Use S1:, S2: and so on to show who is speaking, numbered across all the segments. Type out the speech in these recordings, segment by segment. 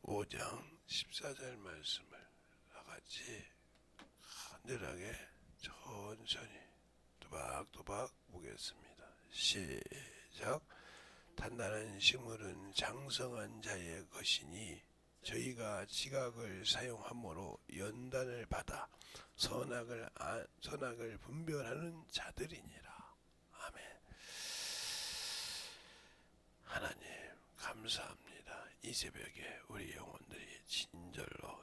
S1: 5장 14절 말씀을 다같이 간절하게 천천히 또박또박 보겠습니다. 시작. 단단한 식물은 장성한 자의 것이니 저희가 지각을 사용함으로 연단을 받아 선악을 분별하는 자들이니라. 아멘. 하나님 감사합니다. 이 새벽에 우리 영혼들이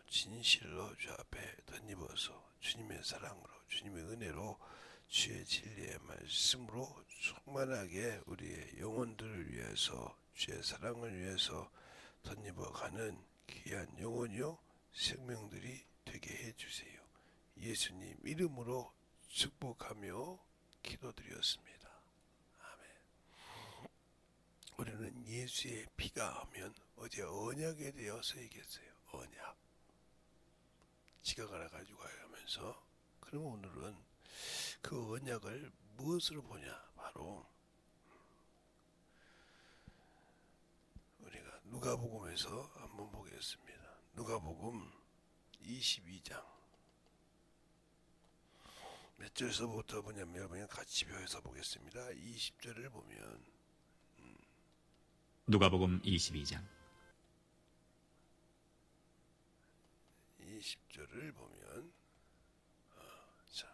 S1: 진실로 주 앞에 덧입어서 주님의 사랑으로 주님의 은혜로 주의 진리의 말씀으로 충만하게 우리의 영혼들을 위해서 주의 사랑을 위해서 덧입어가는 귀한 영혼이요 생명들이 되게 해주세요. 예수님 이름으로 축복하며 기도드렸습니다. 우리는 예수의 피가 하면 어제 언약에 대해서 얘기했어요. 언약. 지각을 가지고 가면서 그러면 오늘은 그 언약을 무엇으로 보냐? 바로 우리가 누가복음에서 한번 보겠습니다. 누가복음 22장 몇 절서부터 보냐면 여러분이 같이 배워서 보겠습니다. 20절을 보면
S2: 누가복음 22장
S1: 20절을 보면 자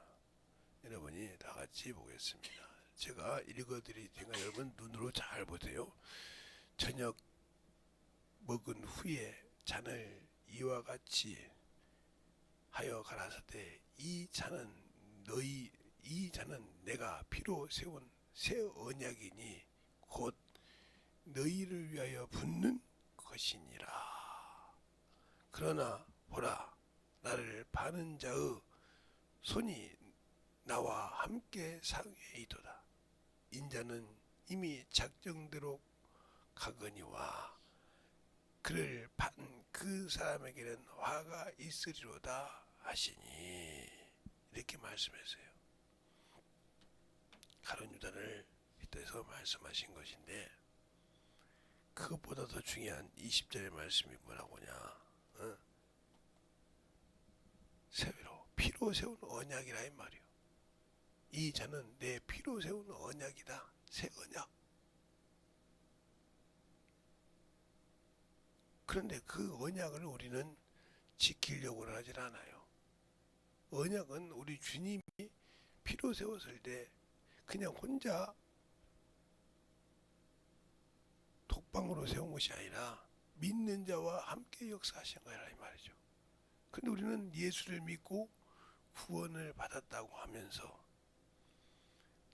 S1: 여러분이 다 같이 보겠습니다. 제가 읽어드릴 테니까 여러분 눈으로 잘 보세요. 저녁 먹은 후에 잔을 이와 같이 하여 가라사대 이 잔은 내가 피로 세운 새 언약이니 곧 너희를 위하여 붓는 것이니라. 그러나 보라 나를 파는 자의 손이 나와 함께 상에 있도다. 인자는 이미 작정대로 가거니와 그를 판 그 사람에게는 화가 있으리로다 하시니 이렇게 말씀했어요. 가룟 유다를 빗대서 말씀하신 것인데 그것보다 더 중요한 20절의 말씀이 뭐라고냐? 세위로 피로 세운 언약이라 이 말이요. 이 잔은 내 피로 세운 언약이다. 새 언약. 그런데 그 언약을 우리는 지키려고 하질 않아요. 언약은 우리 주님이 피로 세웠을 때 그냥 혼자 독방으로 세운 것이 아니라 믿는 자와 함께 역사하신 거라 이 말이죠. 근데 우리는 예수를 믿고 구원을 받았다고 하면서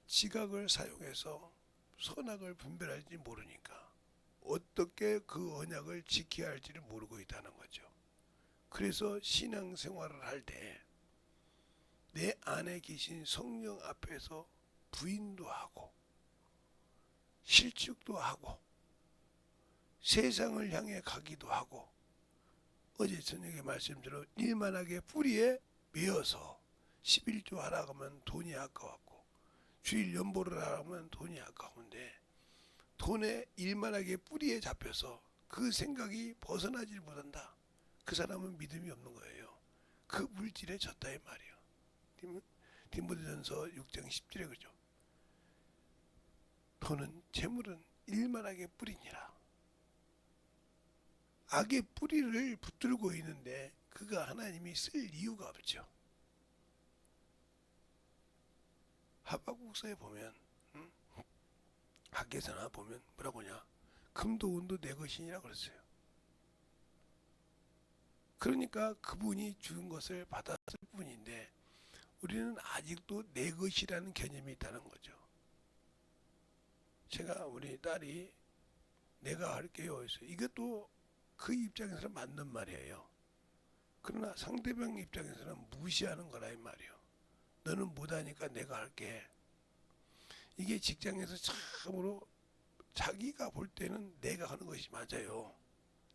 S1: 지각을 사용해서 선악을 분별할지 모르니까 어떻게 그 언약을 지켜야 할지를 모르고 있다는 거죠. 그래서 신앙생활을 할 때 내 안에 계신 성령 앞에서 부인도 하고 실축도 하고 세상을 향해 가기도 하고 어제 저녁에 말씀대로 일만하게 뿌리에 매어서 11조 하라고 하면 돈이 아까웠고 주일 연보를 하라고 하면 돈이 아까운데 돈에 일만하게 뿌리에 잡혀서 그 생각이 벗어나질 못한다. 그 사람은 믿음이 없는 거예요. 그 물질에 졌다 이 말이에요. 디모데전서 6장 10절에 그러죠. 돈은 재물은 일만하게 뿌리니라. 악의 뿌리를 붙들고 있는데 그가 하나님이 쓸 이유가 없죠. 하박국서에 보면 학계서나 보면 뭐라고 하냐. 금도 은도 내 것이니라 그랬어요. 그러니까 그분이 준 것을 받았을 뿐인데 우리는 아직도 내 것이라는 개념이 있다는 거죠. 제가 우리 딸이 내가 할게요 했어요. 이것도 그 입장에서는 맞는 말이에요. 그러나 상대방 입장에서는 무시하는 거라 이 말이에요. 너는 못하니까 내가 할게. 이게 직장에서 참으로 자기가 볼 때는 내가 하는 것이 맞아요.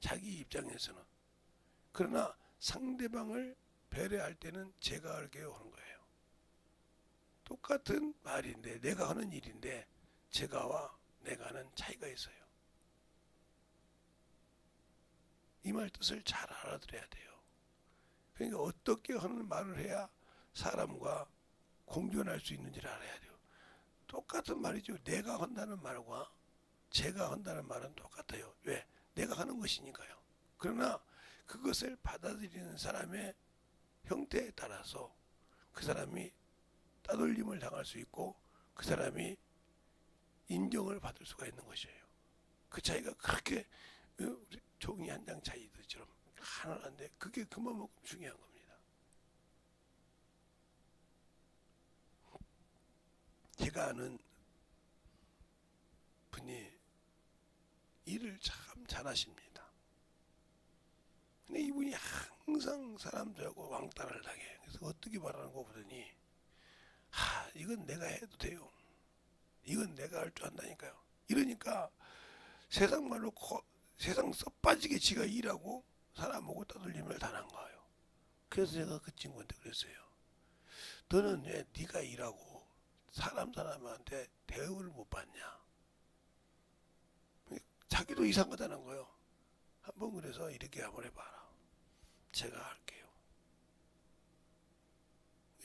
S1: 자기 입장에서는. 그러나 상대방을 배려할 때는 제가 할게요 하는 거예요. 똑같은 말인데 내가 하는 일인데 제가와 내가는 차이가 있어요. 이 말 뜻을 잘 알아들어야 돼요. 그러니까 어떻게 하는 말을 해야 사람과 공존할 수 있는지를 알아야 돼요. 똑같은 말이죠. 내가 한다는 말과 제가 한다는 말은 똑같아요. 왜? 내가 하는 것이니까요. 그러나 그것을 받아들이는 사람의 형태에 따라서 그 사람이 따돌림을 당할 수 있고 그 사람이 인정을 받을 수가 있는 것이에요. 그 차이가 그렇게 종이 한 장 차이들처럼 하나인데 그게 그만큼 중요한 겁니다. 제가 아는 분이 일을 참 잘하십니다. 근데 이분이 항상 사람들하고 왕따를 당해. 그래서 어떻게 말하는 거 보더니 이건 내가 해도 돼요. 이건 내가 할 줄 안다니까요. 이러니까 세상 말로 세상 썩빠지게 지가 일하고 사람하고 따돌림을 당한 거예요. 그래서 제가 그 친구한테 그랬어요. 너는 왜 네가 일하고 사람한테 대우를 못 받냐? 자기도 이상하다는 거예요. 한번 그래서 이렇게 한번 해봐라. 제가 할게요.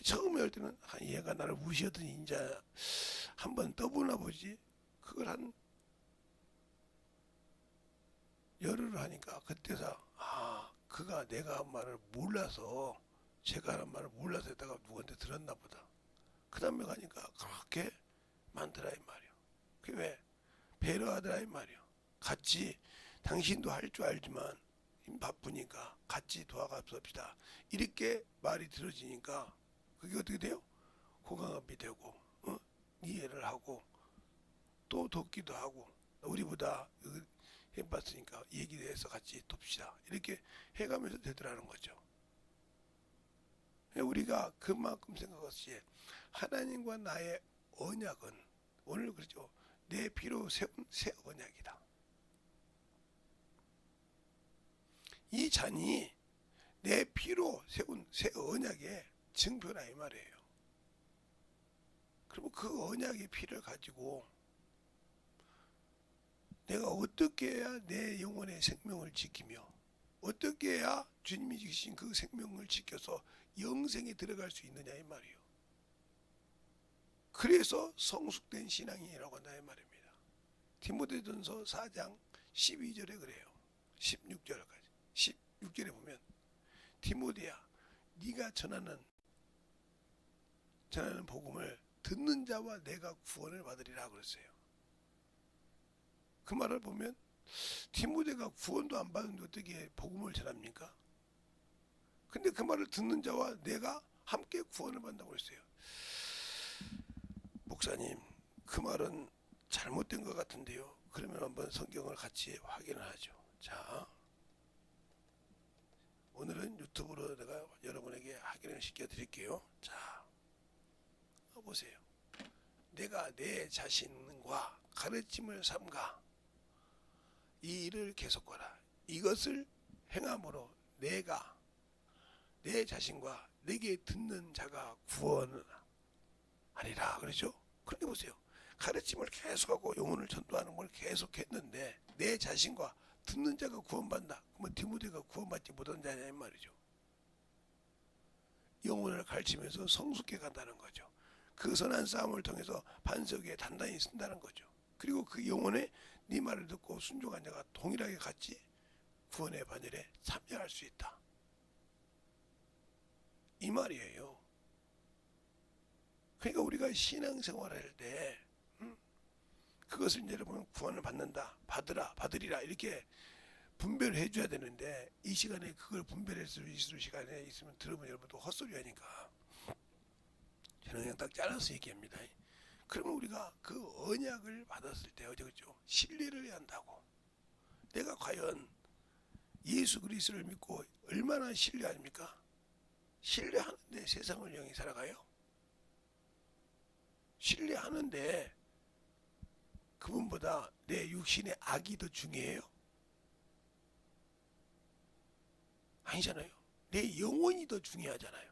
S1: 처음에 할 때는 얘가 나를 무시하더니 이제 한번 떠보나 보지. 그걸 한 열흘을 하니까 그때서 그가 내가 한 말을 몰라서 제가 하는 말을 몰라서 했다가 누구한테 들었나 보다. 그 다음에 가니까 그렇게 많더라 이 말이요. 그게 왜? 배려하더라 이 말이요. 같이 당신도 할 줄 알지만 바쁘니까 같이 도와갑시다. 이렇게 말이 들어지니까 그게 어떻게 돼요? 호강업이 되고 이해를 하고 또 돕기도 하고 우리보다 해봤으니까 얘기를 해서 같이 돕시다. 이렇게 해가면서 되더라는 거죠. 우리가 그만큼 생각했지 하나님과 나의 언약은 오늘 그렇죠. 내 피로 세운 새 언약이다. 이 잔이 내 피로 세운 새 언약의 증표라 이 말이에요. 그리고 그 언약의 피를 가지고 내가 어떻게 해야 내 영혼의 생명을 지키며 어떻게 해야 주님이 주신 그 생명을 지켜서 영생에 들어갈 수 있느냐 이 말이에요. 그래서 성숙된 신앙이라고 한다 이 말입니다. 디모데전서 4장 12절에 그래요. 16절까지. 16절에 보면 디모데야 네가 전하는 복음을 듣는 자와 내가 구원을 받으리라 그랬어요. 그 말을 보면 디모데가 구원도 안 받는데 어떻게 복음을 전합니까? 근데 그 말을 듣는 자와 내가 함께 구원을 받는다고 했어요. 목사님, 그 말은 잘못된 것 같은데요. 그러면 한번 성경을 같이 확인을 하죠. 자, 오늘은 유튜브로 내가 여러분에게 확인을 시켜드릴게요. 자, 보세요. 내가 내 자신과 가르침을 삼가 이 일을 계속하라. 이것을 행함으로 내가 내 자신과 내게 듣는 자가 구원하리라. 그렇죠? 그런데 보세요. 가르침을 계속하고 영혼을 전도하는 걸 계속했는데 내 자신과 듣는 자가 구원받는다. 그러면 디모데가 구원받지 못한 자냐 이 말이죠. 영혼을 가르치면서 성숙해 간다는 거죠. 그 선한 싸움을 통해서 반석 위에 단단히 쓴다는 거죠. 그리고 그 영혼에 네 말을 듣고 순종한 자가 동일하게 같이 구원의 반열에 참여할 수 있다. 이 말이에요. 그러니까 우리가 신앙생활할 때 그것을 이제 보면 구원을 받는다, 받으리라 이렇게 분별을 해줘야 되는데 이 시간에 그걸 분별할 수 있을 시간에 있으면 들으면 여러분도 헛소리 하니까 저는 그냥 딱 잘라서 얘기합니다. 그러면 우리가 그 언약을 받았을 때 어쩌겠죠? 신뢰를 해야 한다고. 내가 과연 예수 그리스도를 믿고 얼마나 신뢰합니까? 신뢰하는데 세상을 영이 살아가요? 신뢰하는데 그분보다 내 육신의 악이 더 중요해요? 아니잖아요. 내 영혼이 더 중요하잖아요.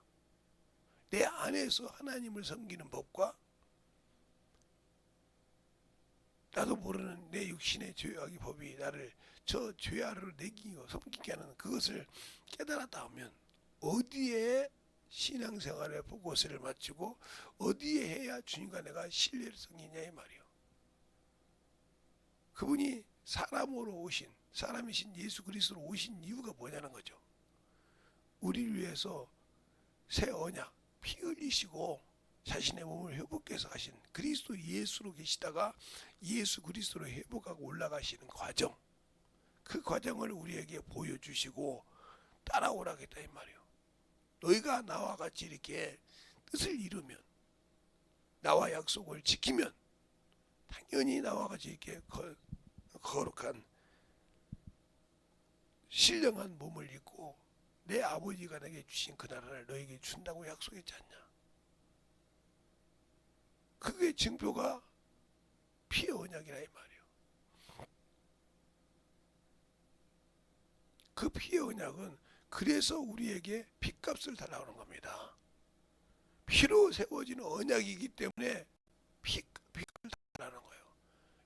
S1: 내 안에서 하나님을 섬기는 법과 나도 모르는 내 육신의 죄악의 법이 나를 저 죄아를 내기고 섬기게 하는 그것을 깨달았다 하면 어디에 신앙생활의 포커스를 맞추고 어디에 해야 주님과 내가 신뢰를 성기냐 이 말이요. 그분이 사람으로 오신, 사람이신 예수 그리스도로 오신 이유가 뭐냐는 거죠. 우리를 위해서 새 언약 피 흘리시고 자신의 몸을 회복해서 하신 그리스도 예수로 계시다가 예수 그리스도로 회복하고 올라가시는 과정, 그 과정을 우리에게 보여주시고 따라오라겠다 이 말이에요. 너희가 나와 같이 이렇게 뜻을 이루면, 나와 약속을 지키면 당연히 나와 같이 이렇게 거룩한 신령한 몸을 입고 내 아버지가 내게 주신 그 나라를 너에게 준다고 약속했지 않냐. 그게 증표가 피의 언약이라 이 말이에요. 그 피의 언약은 그래서 우리에게 핏값을 달라오는 겁니다. 피로 세워지는 언약이기 때문에 핏값을 달라는 거예요.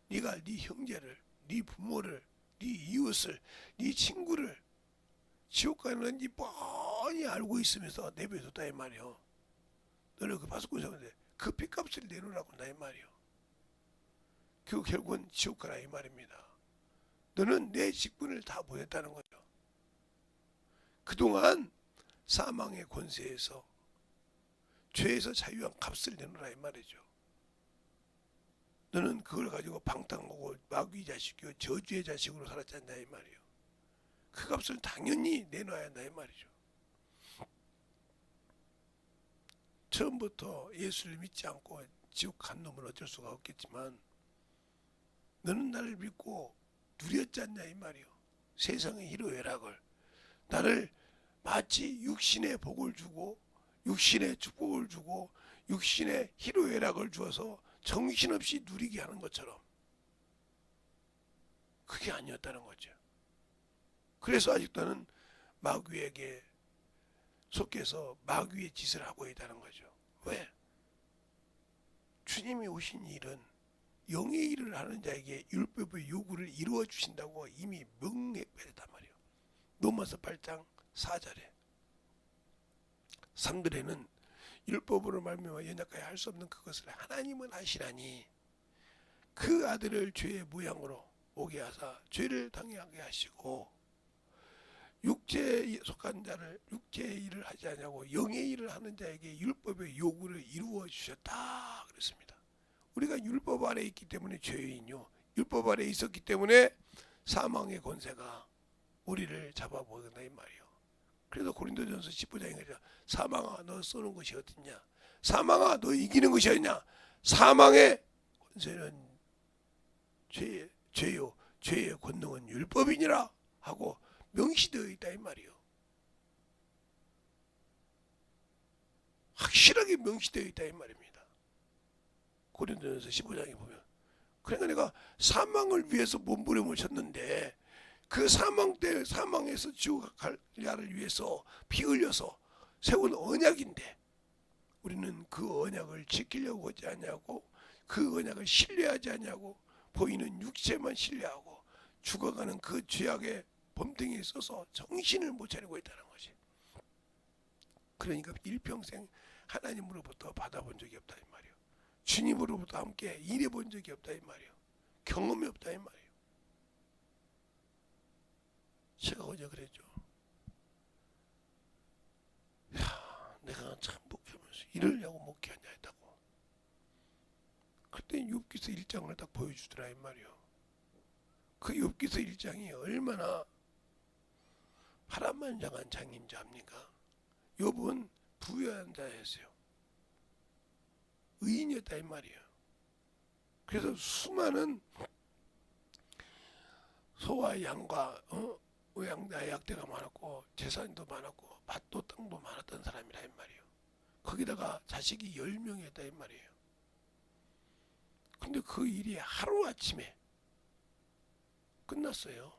S1: 네가 네 형제를, 네 부모를, 네 이웃을, 네 친구를 지옥 가는지 뻔히 알고 있으면서 내버려뒀다 이 말이에요. 너는 그 파수꾼 세우는데 그 핏값을 내놓으라고 한다 이 말이에요. 그 결국은 지옥 가라 이 말입니다. 너는 내 직분을 다 보였다는 거죠. 그동안 사망의 권세에서 죄에서 자유한 값을 내놓으라 이 말이죠. 너는 그걸 가지고 방탕하고 마귀 자식이요 저주의 자식으로 살았지 않냐 이 말이에요. 그 값을 당연히 내놔야 한다 이 말이죠. 처음부터 예수를 믿지 않고 지옥 간 놈은 어쩔 수가 없겠지만 너는 나를 믿고 누렸지 않냐 이 말이요. 세상의 희로애락을 나를 마치 육신의 복을 주고 육신의 축복을 주고 육신의 희로애락을 주어서 정신없이 누리게 하는 것처럼 그게 아니었다는 거죠. 그래서 아직도는 마귀에게 속해서 마귀의 짓을 하고 있다는 거죠. 왜? 주님이 오신 일은 영의 일을 하는 자에게 율법의 요구를 이루어 주신다고 이미 명했단 말이에요. 로마서 8장 4절에 3절에는 율법으로 말미암아 연약하여 할 수 없는 그것을 하나님은 하시라니 그 아들을 죄의 모양으로 오게 하사 죄를 당하게 하시고 육체에 속한 자를 육체의 일을 하지 않냐고 영의 일을 하는 자에게 율법의 요구를 이루어 주셨다 그랬습니다. 우리가 율법 아래 있기 때문에 죄인요 율법 아래 있었기 때문에 사망의 권세가 우리를 잡아먹는다 이 말이에요. 그래서 고린도전서 15장에 사망아 너 쏘는 것이 어딨냐, 사망아 너 이기는 것이 어딨냐, 사망의 권세는 죄요 죄의 권능은 율법이니라 하고 명시되어 있다 이 말이에요. 확실하게 명시되어 있다 이 말입니다. 고린도전서 15장에 보면 그러니까 내가 사망을 위해서 몸부림을 쳤는데 그 사망 때 사망에서 지옥 갈 자를 위해서 피 흘려서 세운 언약인데 우리는 그 언약을 지키려고 하지 않냐고 그 언약을 신뢰하지 않냐고 보이는 육체만 신뢰하고 죽어가는 그 죄악의 범등에 있어서 정신을 못 차리고 있다는 거지. 그러니까 일평생 하나님으로부터 받아본 적이 없다 이 말이에요. 주님으로부터 함께 일해본 적이 없다 이 말이에요. 경험이 없다 이 말이에요. 제가 어제 그랬죠. 야, 내가 참 목회하면서 이러려고 목회하냐 했다고. 그때 욥기서 1장을 딱 보여주더라 이 말이에요. 그 욥기서 1장이 얼마나 파란만장한 장인 줄 압니까? 욥은 부유한 자였어요. 의인이었다 이 말이에요. 그래서 수많은 소와 양과 약대가 많았고 재산도 많았고 밭도 땅도 많았던 사람이라 이 말이에요. 거기다가 자식이 10명이었다 이 말이에요. 근데 그 일이 하루아침에 끝났어요.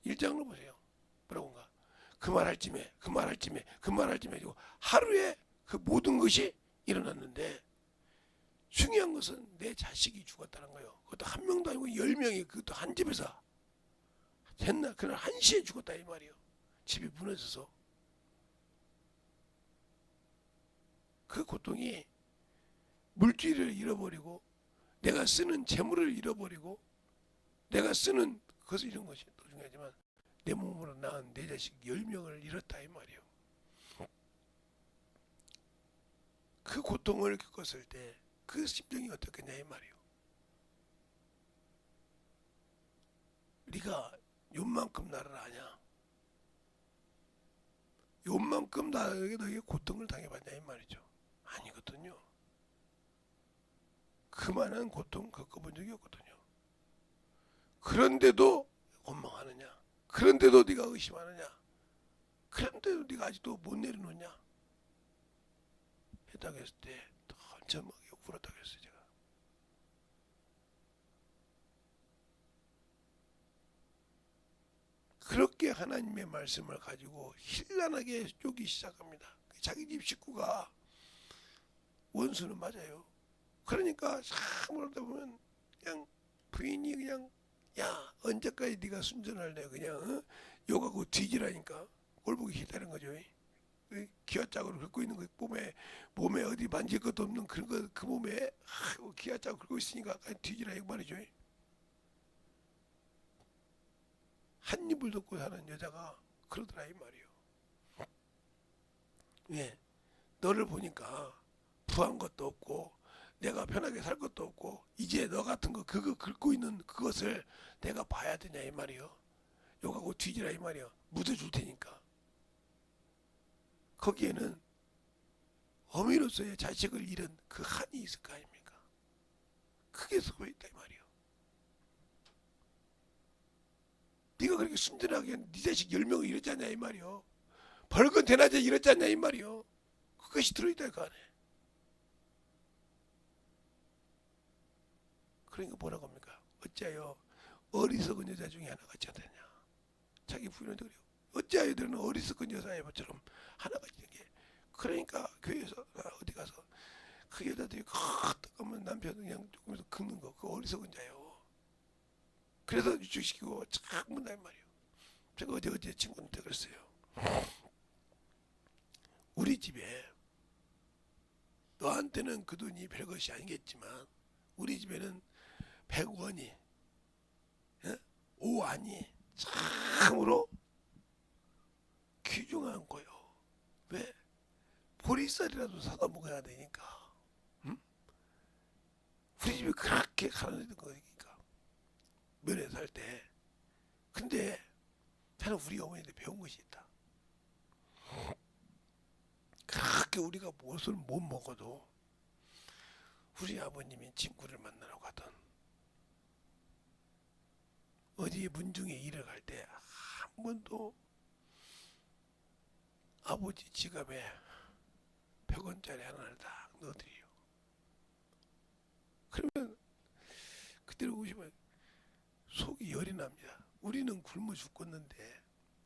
S1: 1장으로 보세요. 뭐라고인가? 그 말할 쯤에 하고 하루에 그 모든 것이 일어났는데 중요한 것은 내 자식이 죽었다는 거예요. 그것도 한 명도 아니고 10명이 그것도 한 집에서 셋날 그날 1시에 죽었다 이 말이요. 집이 무너져서. 그 고통이 물질을 잃어버리고 내가 쓰는 재물을 잃어버리고 내가 쓰는 것을 잃은 것이 더 중요하지만 내 몸으로 낳은 내 자식 10명을 잃었다 이 말이요. 그 고통을 겪었을 때 그 심정이 어떻겠냐 이 말이요. 네가 요만큼 나를 아냐? 요만큼 너에게 고통을 당해봤냐 이 말이죠. 아니거든요. 그만한 고통 겪어본 적이 없거든요. 그런데도 원망하느냐? 그런데도 네가 의심하느냐? 그런데도 네가 아직도 못 내려놓냐? 했다고 했을 때 한참하게 울었다고 했어요 제가. 그렇게 하나님의 말씀을 가지고 힐난하게 쪼기 시작합니다. 자기 집 식구가 원수는 맞아요. 그러니까 참 그러다 보면 그냥 부인이 그냥 야 언제까지 네가 순전할래 그냥 욕하고 뒤지라니까 꼴보기 싫다는 거죠. 기아짝으로 긁고 있는 거 몸에 어디 만질 것도 없는 그런 거 그 몸에 기아짝으로 긁고 있으니까 그냥 뒤지라 이 말이죠. 한 입을 덮고 사는 여자가 그러더라 이 말이요. 왜? 너를 보니까 부한 것도 없고 내가 편하게 살 것도 없고 이제 너 같은 거 그거 긁고 있는 그것을 내가 봐야 되냐 이 말이요. 욕하고 뒤지라 이 말이요. 묻어줄 테니까. 거기에는 어미로서의 자식을 잃은 그 한이 있을 거 아닙니까? 크게 소외했다 이 말이요. 네가 그렇게 순전하게 네 자식 10명을 잃었잖냐 이 말이요. 벌건 대낮에 잃었잖냐 이 말이요. 그것이 들어있다 그 안에. 그러니까 뭐라고 합니까? 어찌하여 어리석은 여자 중에 하나가 되냐. 자기 부인한테 그래요. 어찌하여 너는 어리석은 여자애처럼 하나가 있는 게. 그러니까 교회에서 어디 가서 그 여자들이 뜨거우면 남편 그냥 조금해서 긁는 거 그 어리석은 자요. 그래서 유축시키고 착 문다 이 말이에요. 제가 어제 친구한테 그랬어요. 우리 집에 너한테는 그 돈이 별것이 아니겠지만 우리 집에는 100원이 5안이 참으로 귀중한 거요. 왜? 보리쌀이라도 사다 먹어야 되니까. 응? 우리 집에 그렇게 가난했던 거니까 면회 살 때. 근데 나는 우리 어머니한테 배운 것이 있다. 그렇게 우리가 무엇을 못 먹어도 우리 아버님이 친구를 만나러 가던 어디 문중에 일을 갈 때 한 번도 아버지 지갑에 100원짜리 하나를 딱 넣어드려요. 그러면 그때로 보시면 속이 열이 납니다. 우리는 굶어 죽겠는데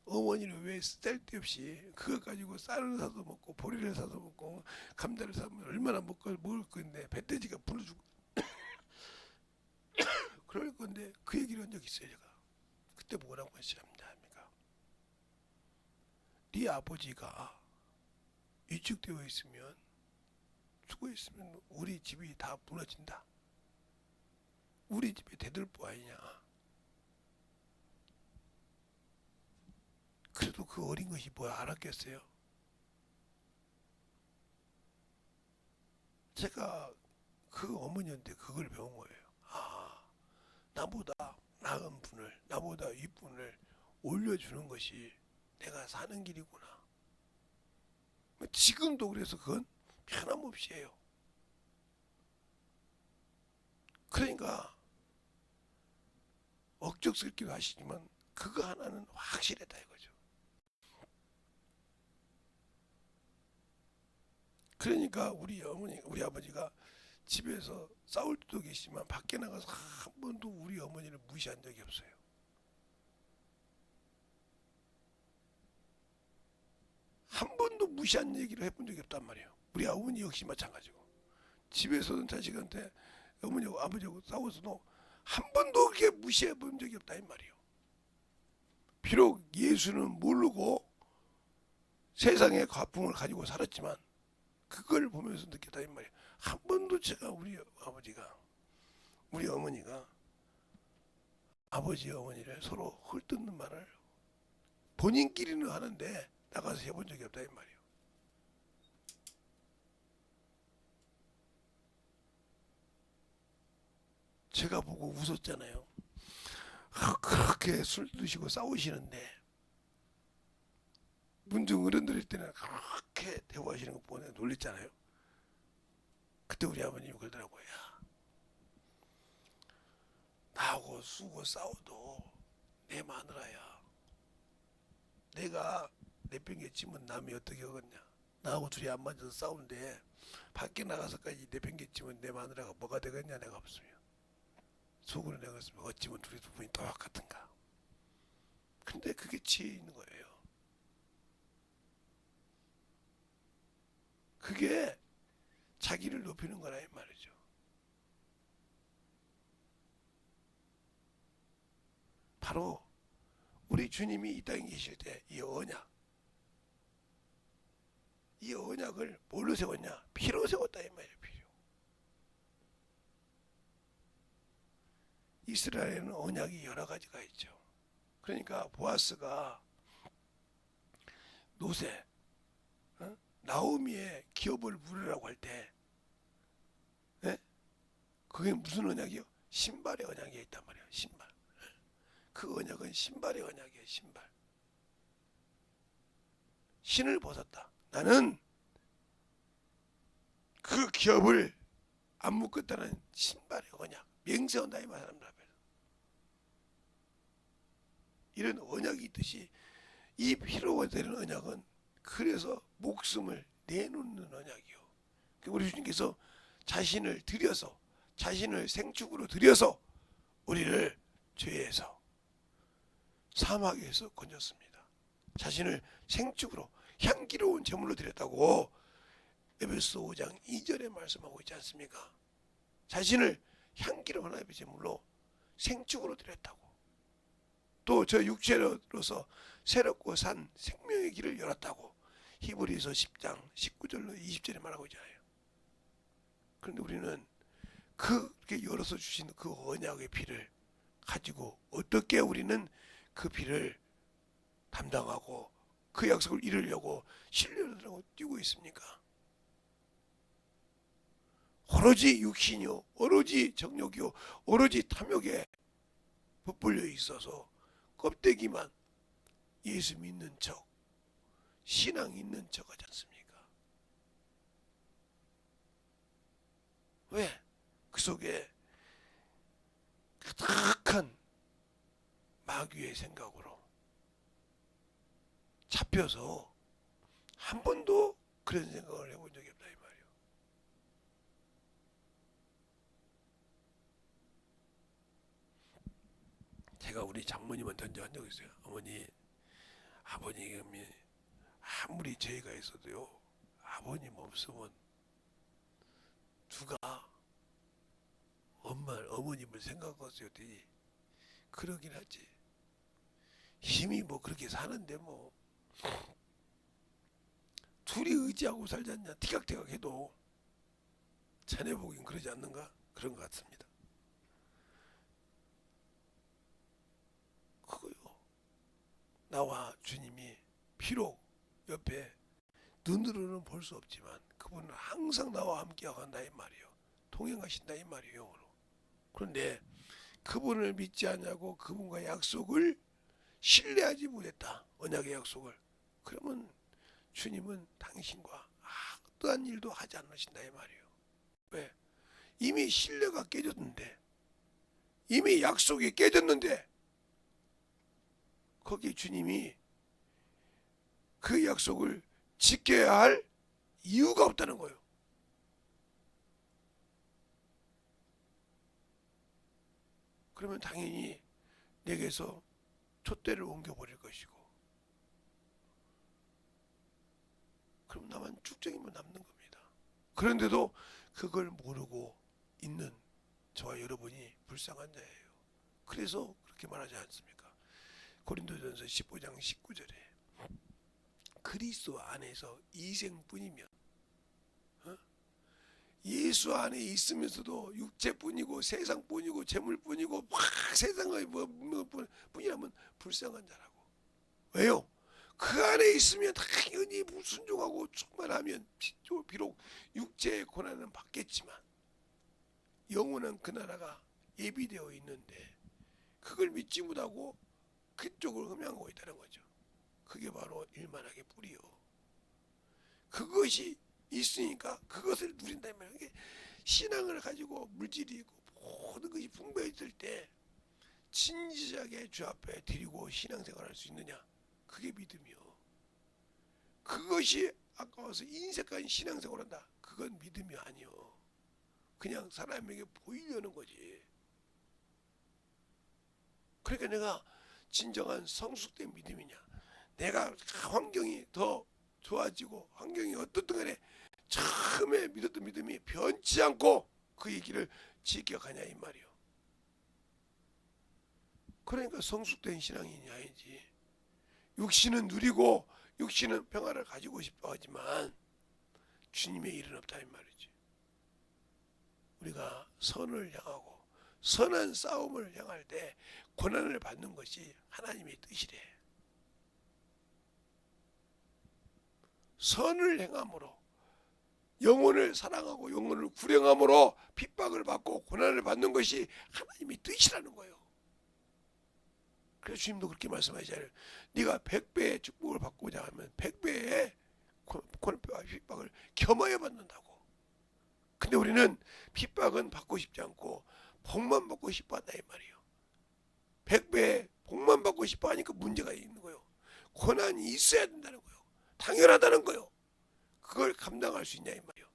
S1: 어머니는 왜 쓸데없이 그거 가지고 쌀을 사서 먹고 보리를 사서 먹고 감자를 사면 얼마나 먹을 건데 배돼지가 불러 죽고 그럴 건데 그 얘기를 한 적 있어요 제가. 그때 뭐라고 했습니까? 네 아버지가 위축되어 있으면 수고했으면 우리 집이 다 무너진다. 우리 집에 대들보 아니냐. 그래도 그 어린 것이 뭐 알았겠어요? 제가 그 어머니한테 그걸 배운 거예요. 아, 나보다 나은 분을, 나보다 윗분을 올려주는 것이 내가 사는 길이구나. 지금도 그래서 그건 변함없이 해요. 그러니까 억적스럽기도 하시지만 그거 하나는 확실하다 이거죠. 그러니까 우리 어머니, 우리 아버지가 집에서 싸울 때도 계시지만 밖에 나가서 한 번도 우리 어머니를 무시한 적이 없어요. 한 번도 무시한 얘기를 해본 적이 없단 말이에요. 우리 어머니 역시 마찬가지고. 집에서는 자식한테 어머니하고 아버지하고 싸워서도 한 번도 그렇게 무시해 본 적이 없다 이 말이에요. 비록 예수는 모르고 세상의 가풍을 가지고 살았지만 그걸 보면서 느꼈다 이 말이에요. 한 번도 제가 우리 아버지가 우리 어머니가 아버지 어머니를 서로 헐뜯는 말을 본인끼리는 하는데 나가서 해본 적이 없다 이 말이에요. 제가 보고 웃었잖아요. 그렇게 술 드시고 싸우시는데 문중 어른들일 때는 그렇게 대화하시는 거 보고 내가 놀랬잖아요. 그때 우리 아버님이 그러더라고요. 야, 나하고 수고 싸워도 내 마누라야. 내가 내팽개치면 남이 어떻게 하겠냐. 나하고 둘이 안 맞아서 싸우는데 밖에 나가서까지 내팽개치면 내 마누라가 뭐가 되겠냐. 내가 없으면 속으로 내가 없으면 어찌면 둘이 두 분이 똑같은가. 근데 그게 지혜 있는 거예요. 그게 자기를 높이는 거라 이 말이죠. 바로 우리 주님이 이 땅에 계실 때 이 언약을 뭘로 세웠냐? 피로 세웠다 이 말이에요. 피로. 이스라엘에는 언약이 여러 가지가 있죠. 그러니까 보아스가 노새 나오미의 기업을 물으라고 할 때 그게 무슨 언약이요? 신발의 언약이 있단 말이에요. 신발. 그 언약은 신발의 언약이에요. 신발. 신을 벗었다. 나는 그 기업을 안 묶었다는 신발의 언약. 맹세한다 이 말 사람들 앞에서. 이런 언약이 있듯이 이 피로가 되는 언약은 그래서 목숨을 내놓는 언약이요. 우리 주님께서 자신을 들여서 자신을 생축으로 들여서 우리를 죄에서 사막에서 건졌습니다. 자신을 생축으로 향기로운 제물로 드렸다고 에베소 5장 2절에 말씀하고 있지 않습니까? 자신을 향기로운 하나님의 제물로 생축으로 드렸다고. 또 저 육체로서 새롭고 산 생명의 길을 열었다고 히브리서 10장 19절로 20절에 말하고 있잖아요. 그런데 우리는 그렇게 열어서 주신 그 언약의 피를 가지고 어떻게 우리는 그 피를 담당하고 그 약속을 이루려고 신뢰를 하고 뛰고 있습니까? 오로지 육신이요, 오로지 정욕이요, 오로지 탐욕에 붙들려 있어서 껍데기만 예수 믿는 척, 신앙 있는 척 하지 않습니까? 왜? 그 속에 가득한 마귀의 생각으로 잡혀서 한 번도 그런 생각을 해본 적이 없다 이 말이에요. 제가 우리 장모님한테 던져한 적 있어요. 어머니, 아버님이 아무리 죄가 있어도요, 아버님 없으면 누가 어머님을 생각하세요. 그러긴 하지. 힘이 뭐 그렇게 사는데 뭐 둘이 의지하고 살지 않냐. 티격태격 해도 자네 보긴 그러지 않는가? 그런 것 같습니다. 그거요. 나와 주님이 비록 옆에 눈으로는 볼 수 없지만 그분은 항상 나와 함께 한다 이 말이에요. 동행하신다 이 말이에요. 영으로. 그런데 그분을 믿지 않냐고 그분과 약속을 신뢰하지 못했다. 언약의 약속을. 그러면 주님은 당신과 어떠한 일도 하지 않으신다 이 말이에요. 왜? 이미 신뢰가 깨졌는데, 이미 약속이 깨졌는데 거기에 주님이 그 약속을 지켜야 할 이유가 없다는 거예요. 그러면 당연히 내게서 촛대를 옮겨버릴 것이고, 그럼 나만 쭉정이만 남는 겁니다. 그런데도 그걸 모르고 있는 저와 여러분이 불쌍한 자예요. 그래서 그렇게 말하지 않습니까? 고린도전서 15장 19절에 그리스도 안에서 이생뿐이면 예수 안에 있으면서도 육체뿐이고 세상뿐이고 재물뿐이고 막 세상의 뿐이라면 불쌍한 자라고. 왜요? 그 안에 있으면 당연히 순종하고 충만하면 비록 육체의 고난은 받겠지만 영원한 그 나라가 예비되어 있는데 그걸 믿지 못하고 그쪽을 흠양하고 있다는 거죠. 그게 바로 일만하게 뿌리요. 그것이 있으니까 그것을 누린다는 말이에요. 이게 신앙을 가지고 물질이 있고 모든 것이 풍부해질 때 진지하게 주 앞에 드리고 신앙생활할 수 있느냐? 그게 믿음이요. 그것이 아까워서 인색한 신앙생활한다. 그건 믿음이 아니요. 그냥 사람에게 보이려는 거지. 그러니까 내가 진정한 성숙된 믿음이냐? 내가 환경이 더 좋아지고 환경이 어떻든 간에 처음에 믿었던 믿음이 변치 않고 그 얘기를 지켜가냐 이 말이요. 그러니까 성숙된 신앙이냐 아니지. 육신은 누리고 육신은 평화를 가지고 싶어 하지만 주님의 일은 없다 이 말이지. 우리가 선을 향하고 선한 싸움을 향할 때 고난을 받는 것이 하나님의 뜻이래. 선을 행함으로 영혼을 사랑하고 영혼을 구령함으로 핍박을 받고 고난을 받는 것이 하나님의 뜻이라는 거예요. 그래서 주님도 그렇게 말씀하시잖아요. 네가 100배의 축복을 받고자 하면 100배의 고난과 핍박을 겸하여 받는다고. 근데 우리는 핍박은 받고 싶지 않고 복만 받고 싶어 한다 이 말이에요. 100배의 복만 받고 싶어 하니까 문제가 있는 거예요. 고난이 있어야 된다는 거예요. 당연하다는 거예요. 그걸 감당할 수 있냐 이 말이에요.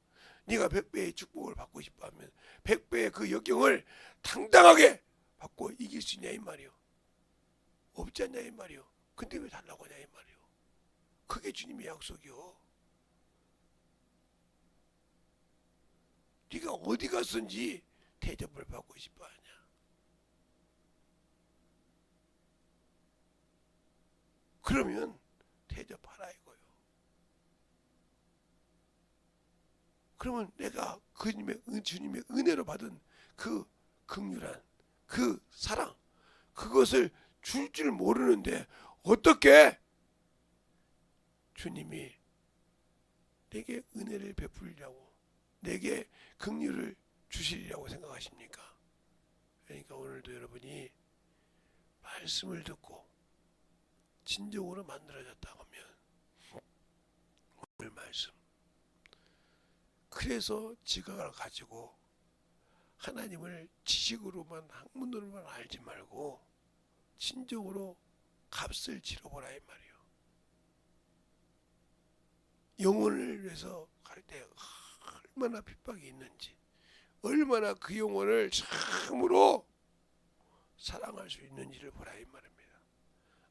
S1: 네가 100배의 축복을 받고 싶어 하면 100배의 그 역경을 당당하게 받고 이길 수 있냐 이 말이에요. 없지 않냐 이 말이에요. 근데 왜 달라고 하냐 이 말이에요. 그게 주님의 약속이요. 네가 어디 갔든지 대접을 받고 싶어 하냐. 그러면 대접하라 이거요. 그러면 내가 주님의 은혜로 받은 그 긍휼한 그 사랑 그것을 줄 줄 모르는데 어떻게 주님이 내게 은혜를 베풀려고 내게 긍휼을 주시리라고 생각하십니까? 그러니까 오늘도 여러분이 말씀을 듣고 진정으로 만들어졌다 하면 오늘 말씀 그래서 지각을 가지고 하나님을 지식으로만 학문으로만 알지 말고 진정으로 값을 치러보라 이 말이에요. 영혼을 위해서 갈 때 얼마나 핍박이 있는지 얼마나 그 영혼을 참으로 사랑할 수 있는지를 보라 이 말입니다.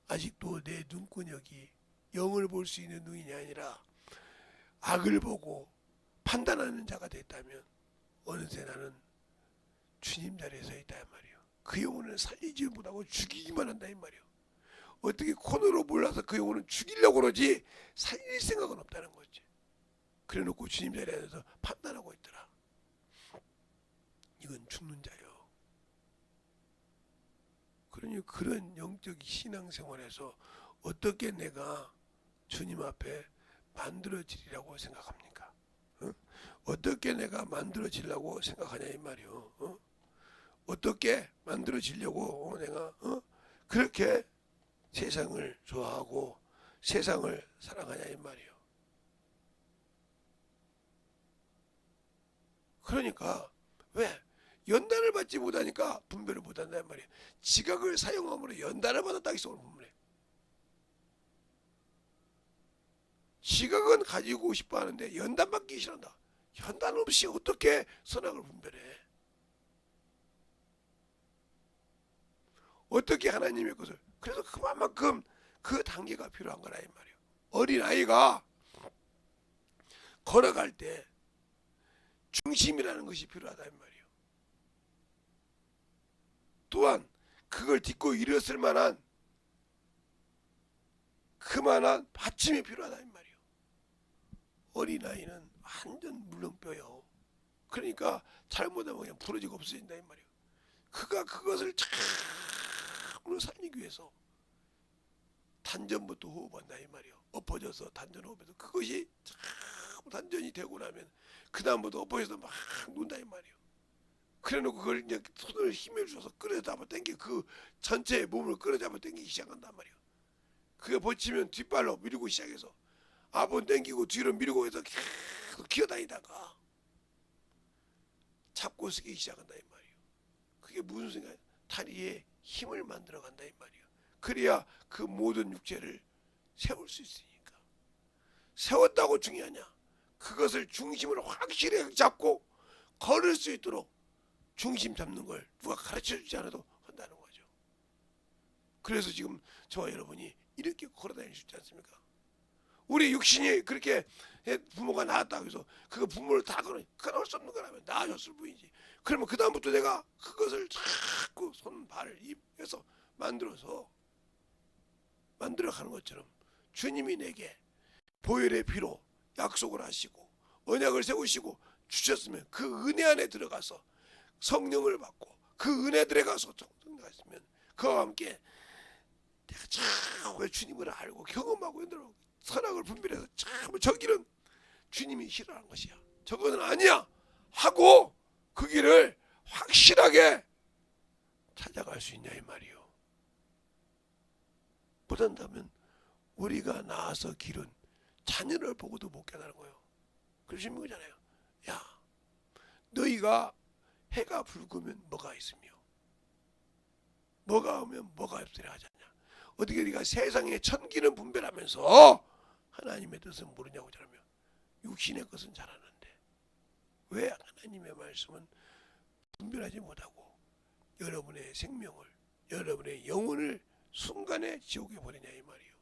S1: 아직도 내 눈구녕이 영을 볼 수 있는 눈이 아니라 악을 보고 판단하는 자가 됐다면 어느새 나는 주님 자리에 서 있다 이 말이에요. 그 영혼을 살리지 못하고 죽이기만 한다 이 말이에요. 어떻게 코너로 몰라서 그 영혼을 죽이려고 그러지 살릴 생각은 없다는 거지. 그래놓고 주님 자리에 앉아서 판단하고 있더라. 이건 죽는 자요. 그러니 그런 영적 신앙생활에서 어떻게 내가 주님 앞에 만들어지리라고 생각합니까? 어떻게 내가 만들어지려고 생각하냐 이 말이요. 어떻게 만들어지려고 내가 그렇게 세상을 좋아하고 세상을 사랑하냐 이 말이요. 그러니까 왜? 연단을 받지 못하니까 분별을 못한단 말이에요. 지각을 사용함으로 연단을 받았다 기성을 분별해. 지각은 가지고 싶어 하는데 연단 받기 싫어한다. 연단 없이 어떻게 선악을 분별해? 어떻게 하나님의 것을 그래서 그만큼 그 단계가 필요한 거라 이 말이에요. 어린아이가 걸어갈 때 중심이라는 것이 필요하다 이 말이에요. 또한 그걸 딛고 일었을 만한 그만한 받침이 필요하다 이 말이요. 어린아이는 완전 물렁뼈요. 그러니까 잘못하면 그냥 부러지고 없어진다 이 말이요. 그가 그것을 참으로 살리기 위해서 단전부터 호흡한다 이 말이요. 엎어져서 단전 호흡해서 그것이 참 단전이 되고 나면 그 다음부터 엎어져서 막 논다 이 말이요. 그래놓고 그걸 이제 손을 힘을 줘서 끌어잡아 당기 그 전체의 몸을 끌어잡아 당기기 시작한단 말이요. 그게 버티면 뒷발로 밀고 시작해서 앞은 당기고 뒤로 밀고 해서 계속 기어다니다가 잡고 쓰기 시작한다 이 말이요. 그게 무슨 생각이야? 다리에 힘을 만들어 간다 이 말이요. 그래야 그 모든 육체를 세울 수 있으니까. 세웠다고 중요하냐? 그것을 중심으로 확실히 잡고 걸을 수 있도록 중심 잡는 걸 누가 가르쳐주지 않아도 한다는 거죠. 그래서 지금 저와 여러분이 이렇게 걸어다닐 수 있지 않습니까? 우리 육신이 그렇게 부모가 낳았다고 해서 그 부모를 다 끊을 수 없는 거라면 낳아줬을 뿐이지. 그러면 그 다음부터 내가 그것을 자꾸 손, 발, 입에서 만들어가는 것처럼 주님이 내게 보혈의 피로 약속을 하시고 언약을 세우시고 주셨으면 그 은혜 안에 들어가서 성령을 받고 그 은혜 들어가서 성령하시면 그와 함께 내가 참 주님을 알고 경험하고 있는 선악을 분별해서 참 저 길은 주님이 싫어하는 것이야. 저거는 아니야 하고 그 길을 확실하게 찾아갈 수 있냐 이 말이요. 못한다면 우리가 나아서 길은 자녀를 보고도 못 깨달은 거예요. 그러시는 거잖아요. 야, 너희가 해가 붉으면 뭐가 있으며 뭐가 오면 뭐가 없으려 하지 않냐. 어떻게 네가 세상의 천기는 분별하면서 하나님의 뜻은 모르냐고 저러면 육신의 것은 잘 아는데 왜 하나님의 말씀은 분별하지 못하고 여러분의 생명을 여러분의 영혼을 순간에 지옥에 보내냐 이 말이에요.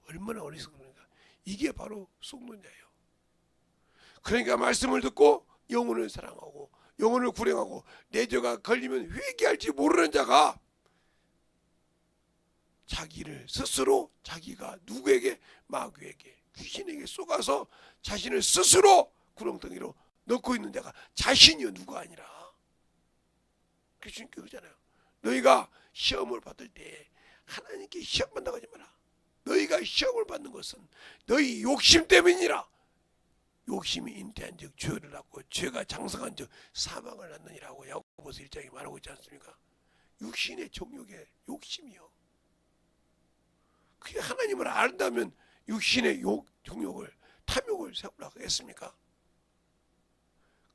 S1: 얼마나 어리석습니까? 이게 바로 속론자예요. 그러니까 말씀을 듣고 영혼을 사랑하고 영혼을 구령하고 내 죄가 걸리면 회개할지 모르는 자가 자기를 스스로 자기가 누구에게 마귀에게 귀신에게 쏘가서 자신을 스스로 구렁텅이로 넣고 있는 자가 자신이요 누가 아니라. 그래서 주님께 그러잖아요. 너희가 시험을 받을 때 하나님께 시험 받는다고 하지 마라. 너희가 시험을 받는 것은 너희 욕심 때문이라. 욕심이 잉태한 즉 죄를 낳고 죄가 장성한 즉 사망을 낳느니라고 야고보서 1장에 말하고 있지 않습니까? 육신의 정욕의 욕심이요. 그게 하나님을 안다면 육신의 정욕을 탐욕을 세우려고 하겠습니까?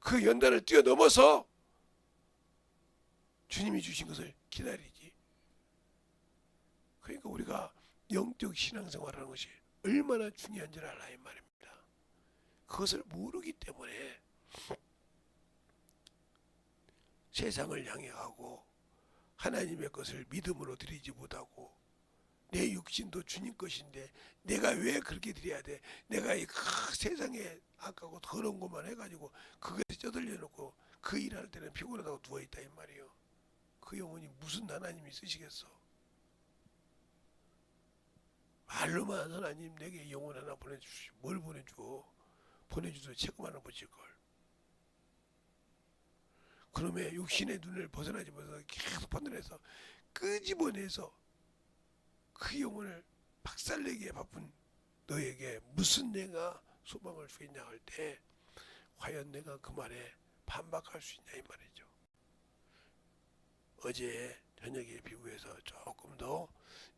S1: 그 연단을 뛰어넘어서 주님이 주신 것을 기다리지. 그러니까 우리가 영적 신앙생활하는 것이 얼마나 중요한 줄 알라 이 말입니다. 그것을 모르기 때문에 세상을 향해 가고 하나님의 것을 믿음으로 드리지 못하고 내 육신도 주님 것인데 내가 왜 그렇게 드려야 돼? 내가 이 세상에 아까고 더러운 것만 해가지고 그것에 쩌들려 놓고 그 일할 때는 피곤하다고 누워있다 이 말이에요. 그 영혼이 무슨 하나님이 쓰시겠어? 말로만 하나님 내게 영혼 하나 보내주시오. 뭘 보내줘? 보내주도 책임 하나 붙일걸. 그러면 육신의 눈을 벗어나지 못해서 계속 판단해서 끄집어내서 그 영혼을 박살내기에 바쁜 너에게 무슨 내가 소망을 주겠냐 할 때 과연 내가 그 말에 반박할 수 있냐 이 말이죠. 어제 저녁에 비교해서 조금 더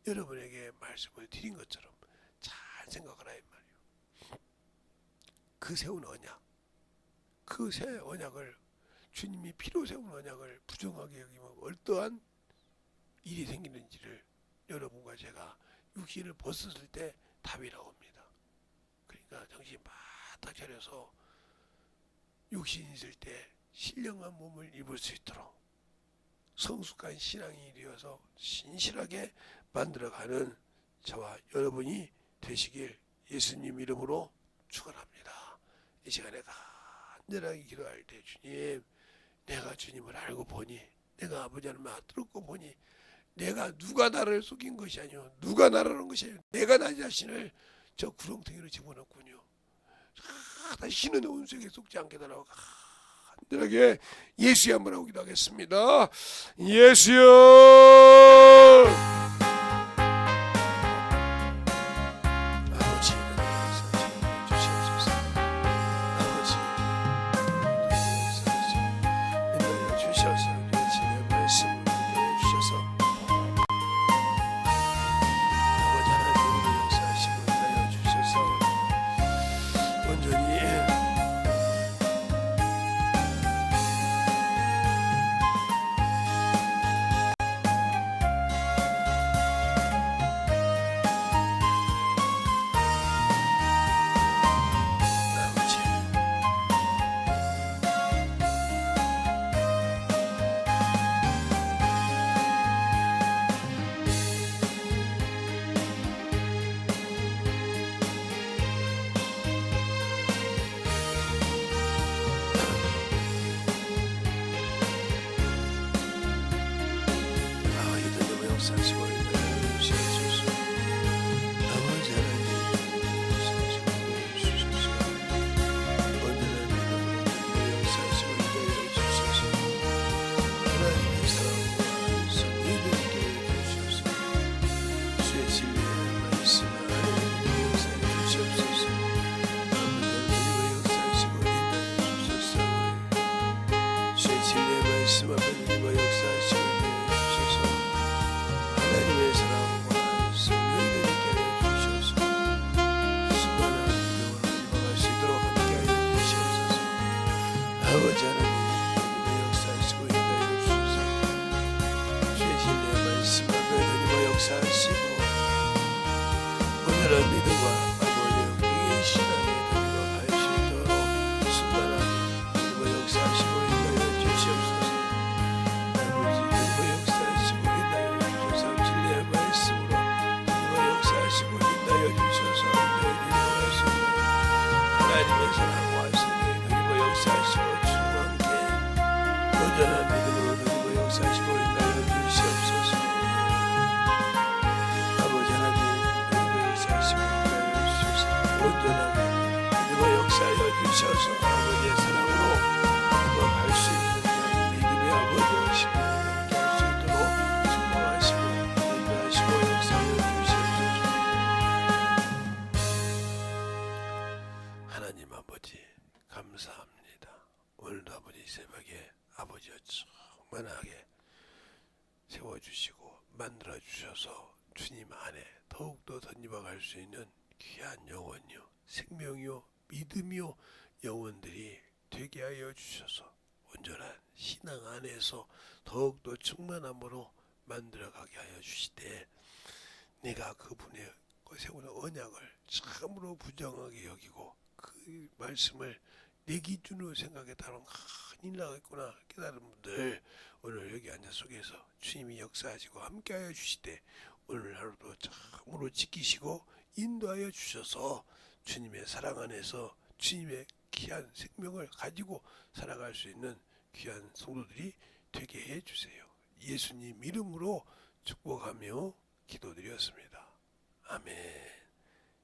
S1: 여러분에게 말씀을 드린 것처럼 잘 생각하라 이 말이에요. 그 세운 언약, 그 새 언약을 주님이 피로 세운 언약을 부정하게 여기면 어떠한 일이 생기는지를 여러분과 제가 육신을 벗었을 때 답이 나옵니다. 그러니까 정신 바짝 차려서 육신 있을 때 신령한 몸을 입을 수 있도록 성숙한 신앙이 되어서 신실하게 만들어가는 저와 여러분이 되시길 예수님 이름으로 축원합니다. 이 시간에 간절하게 기도할 때 주님, 내가 주님을 알고 보니, 내가 아버지 하나님을 듣고 보니 누가 나를 속인 것이 아니오, 누가 나라는 것이 아니오, 내가 나 자신을 저 구렁텅이로 집어넣군요. 다시는 온수에게 속지 않게 달라고 간절하게 예수의 한번 하고 기도하겠습니다. 예수여, 아버지 주시옵소서. 아버지 인도하여 주셔서 주님의 말씀을 인도하여 주셔서 아버지 하나님의 역사하시고 인도하여 주셔서 온전히 역사하시고 인도하여 주시옵소서. 아버지 하나님 역사하시고 주셔서 온전한 믿음으로 역사하시고 인도하여 주셔서 하나님의 사랑과 성의를 있게 해주셔서 주의 진리의 말씀을 하나님의 역사해 주시옵소서. 아버지 하나님 역사하시고 인도하여 주셔서 주의 진리의 말씀 앞에 누리고 역사하시고 하나님의 사랑과 성령이 되게 하여 주셔서 수많은 믿음으로 이어갈 수 있도록 함께하여 주시옵소서. 아버지 하나님 하나님의 역사하시고 인도하여 주셔서 주의 진리의 말씀 앞에 누리고 역사하시고 온전한 믿음과 아버지 영광의 신앙에 누리고 갈 수 있도록 수많은 믿음으로 역사하시고 인도하여 주시옵소서. 하나님의 사랑과 성령이 누리고 역사하시고 충만케 온전한 믿음으로 누리고 역사하시고 인도하여 주시옵소서. 아버지 하나님 누리고 역사하시고 인도하여 주셔서 온전하게 누리고 역사하여 주셔서 아버지의 사랑으로 누리고 갈 수 있는 믿음의 아버지 오시고 함께 할 수 있도록 충만하시고 인도하시고 역사하여 주시옵소서. 하나님 아버지 감사합니다. 오늘도 아버지 새벽에 아버지여 충만하게 세워주시고 만들어주셔서 주님 안에 더욱더 덧입어갈 수 있는 귀한 영혼이요 생명이요 믿음이요 영혼들이 되게 하여 주셔서 온전한 신앙 안에서 더욱더 충만함으로 만들어가게 하여 주시되 내가 그분의 세우는 언약을 참으로 부정하게 여기고 그 말씀을 내 기준으로 생각에 따른 큰일 나겠구나 깨달은 분들 오늘 여기 앉아 속에서 주님이 역사하시고 함께하여 주시되 오늘 하루도 참으로 지키시고 인도하여 주셔서 주님의 사랑 안에서 주님의 귀한 생명을 가지고 살아갈 수 있는 귀한 성도들이 되게 해주세요. 예수님 이름으로 축복하며 기도드렸습니다. 아멘.